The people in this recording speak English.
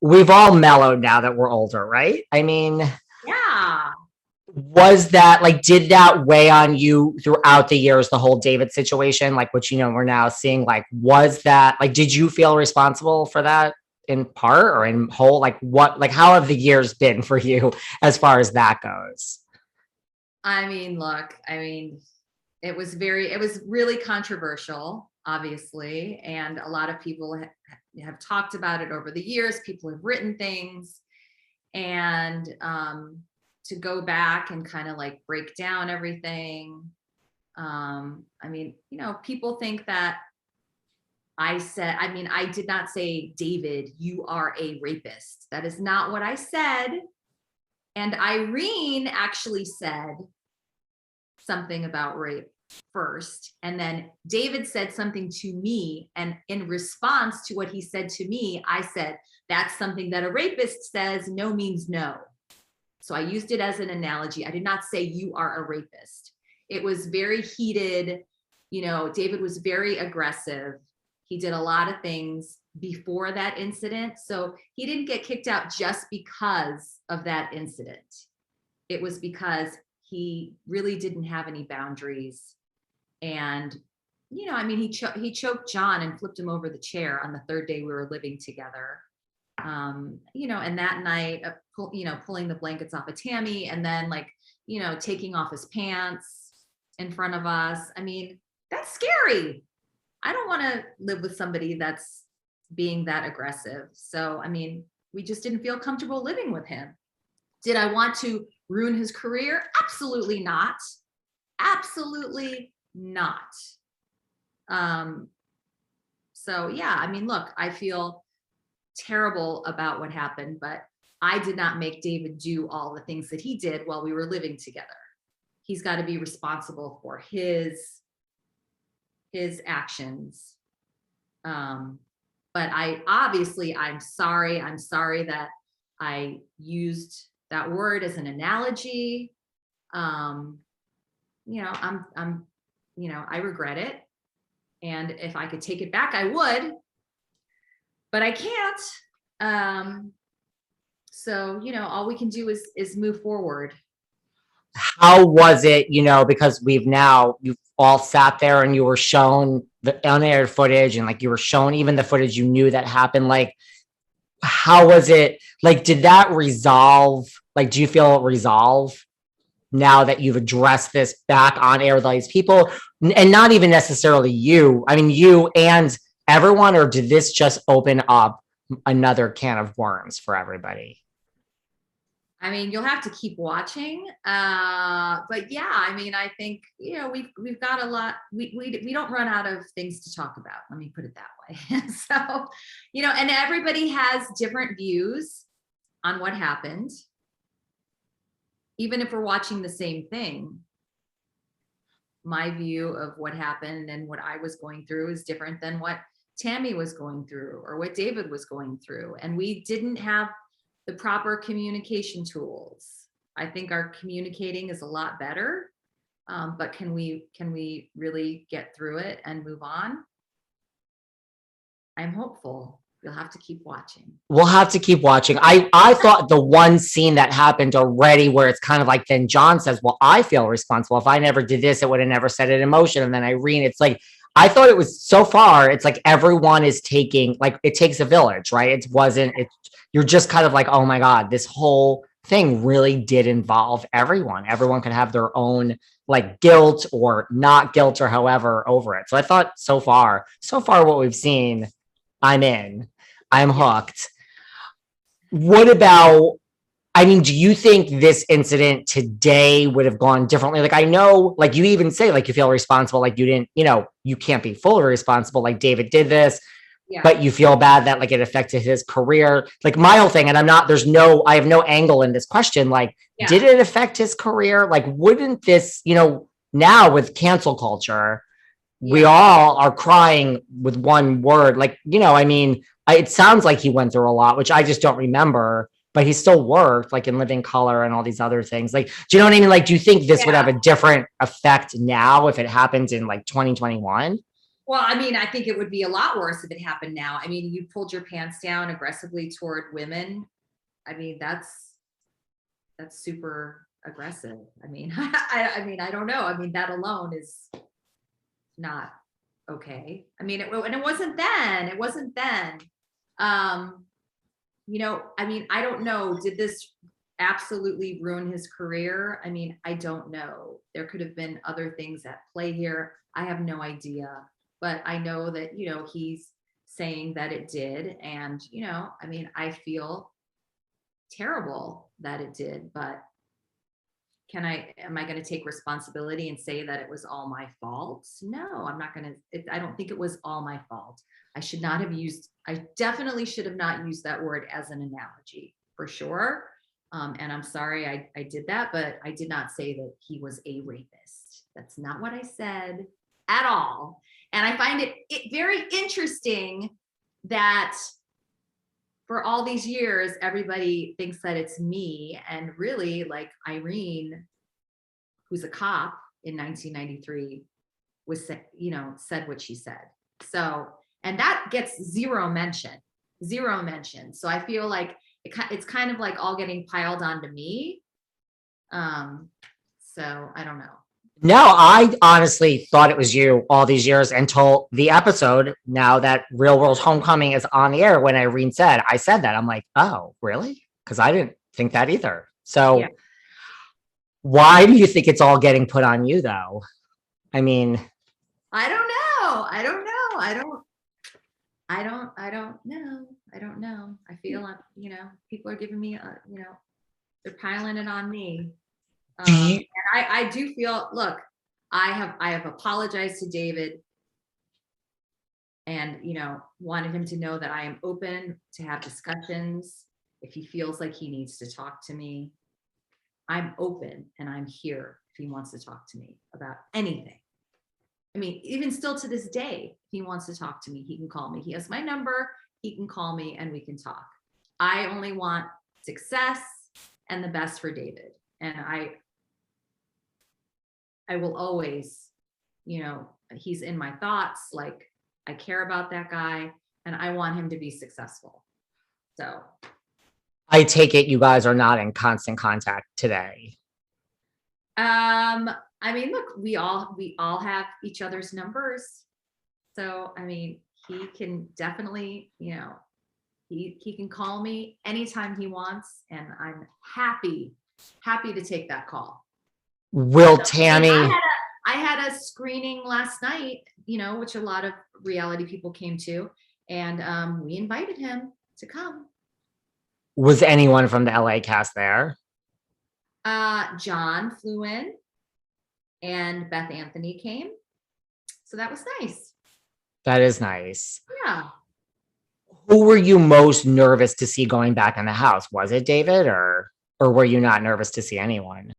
we've all mellowed now that we're older, right? I mean, Yeah. was that like, did that weigh on you throughout the years, the whole David situation, like, which, we're now seeing, like, was that like, did you feel responsible for that in part or in whole? Like, what, like, how have the years been for you as far as that goes? I mean, look, it was really controversial, obviously. And a lot of people have talked about it over the years. People have written things, and to go back and kind of like break down everything. People think that I did not say, David, you are a rapist. That is not what I said. And Irene actually said something about rape first. And then David said something to me. And in response to what he said to me, I said, that's something that a rapist says. No means no. So I used it as an analogy. I did not say you are a rapist. It was very heated. David was very aggressive. He did a lot of things before that incident. So he didn't get kicked out just because of that incident. It was because he really didn't have any boundaries. And, he choked John and flipped him over the chair on the third day we were living together. And that night, pulling the blankets off of Tami, and then taking off his pants in front of us. I mean, that's scary. I don't want to live with somebody that's being that aggressive. So, we just didn't feel comfortable living with him. Did I want to ruin his career? Absolutely not. Absolutely not. So yeah, look, I feel terrible about what happened, but I did not make David do all the things that he did while we were living together. He's got to be responsible for his actions. But I'm sorry. I'm sorry that I used that word as an analogy. I regret it. And if I could take it back, I would, but I can't. So, all we can do is move forward. How was it, because you've all sat there and you were shown the unaired footage, and like you were shown even the footage you knew that happened. Like, how was it? Like, did that resolve? Like, do you feel it resolve now that you've addressed this back on air with all these people, and not even necessarily you? You and everyone, or did this just open up another can of worms for everybody? You'll have to keep watching. But yeah, I think, we've got a lot, we don't run out of things to talk about. Let me put it that way. So, and everybody has different views on what happened. Even if we're watching the same thing, my view of what happened and what I was going through is different than what Tami was going through or what David was going through. And we didn't have the proper communication tools. I think our communicating is a lot better, but can we really get through it and move on? I'm hopeful. You'll have to keep watching. We'll have to keep watching. I thought the one scene that happened already where it's kind of like, then John says, well, I feel responsible. If I never did this, it would have never set it in motion. And then Irene, it's like, I thought it was so far, it's like everyone is taking, like, it takes a village, right? You're just kind of like, oh my God, this whole thing really did involve everyone. Everyone could have their own like guilt or not guilt or however over it. So I thought so far what we've seen, I'm hooked. What about, do you think this incident today would have gone differently? Like, I know, like you even say, like, you feel responsible, like you didn't, you can't be fully responsible. Like David did this, yeah, but you feel bad that like it affected his career. Like my whole thing, and I have no angle in this question. Like, yeah, did it affect his career? Like, wouldn't this, now with cancel culture, yeah, we all are crying with one word. Like, it sounds like he went through a lot, which I just don't remember, but he still worked like in Living Color and all these other things. Like, do you know what I mean? Like, do you think this would have a different effect now if it happens in like 2021? Well, I mean, I think it would be a lot worse if it happened now. I mean, you pulled your pants down aggressively toward women. I mean, that's super aggressive. I mean, I mean, I don't know. I mean, that alone is not okay. I mean, and it wasn't then. It wasn't then. You know, I mean, I don't know. Did this absolutely ruin his career? I mean, I don't know. There could have been other things at play here. I have no idea. But I know that, you know, he's saying that it did. And, you know, I mean, I feel terrible that it did, but am I going to take responsibility and say that it was all my fault? No, I'm not going to. I don't think it was all my fault. I definitely should have not used that word as an analogy for sure. And I'm sorry I did that, but I did not say that he was a rapist. That's not what I said at all. And I find it very interesting that for all these years, everybody thinks that it's me. And really, like Irene, who's a cop in 1993, said what she said. So, and that gets zero mention. So I feel like it's kind of like all getting piled onto me. So I don't know. No, I honestly thought it was you all these years until the episode. Now that Real World Homecoming is on the air, when Irene said, I said that. I'm like, oh, really? Because I didn't think that either. So why do you think it's all getting put on you, though? I mean, I don't know. I don't know. I feel like, you know, people are giving me, you know, they're piling it on me. And I do feel, look, I have apologized to David and, you know, wanted him to know that I am open to have discussions. If he feels like he needs to talk to me, I'm open and I'm here if he wants to talk to me about anything. I mean, even still to this day, if he wants to talk to me, he can call me. He has my number. He can call me and we can talk. I only want success and the best for David. And I will always, you know, he's in my thoughts. Like, I care about that guy and I want him to be successful. So I take it you guys are not in constant contact today. I mean, look, we all have each other's numbers. So, I mean, he can definitely, you know, he can call me anytime he wants, and I'm happy to take that call. Will So, Tami? I had a screening last night, you know, which a lot of reality people came to, and we invited him to come. Was anyone from the LA cast there? John flew in and Beth Anthony came. So that was nice. That is nice. Yeah. Who were you most nervous to see going back in the house? Was it David or were you not nervous to see anyone?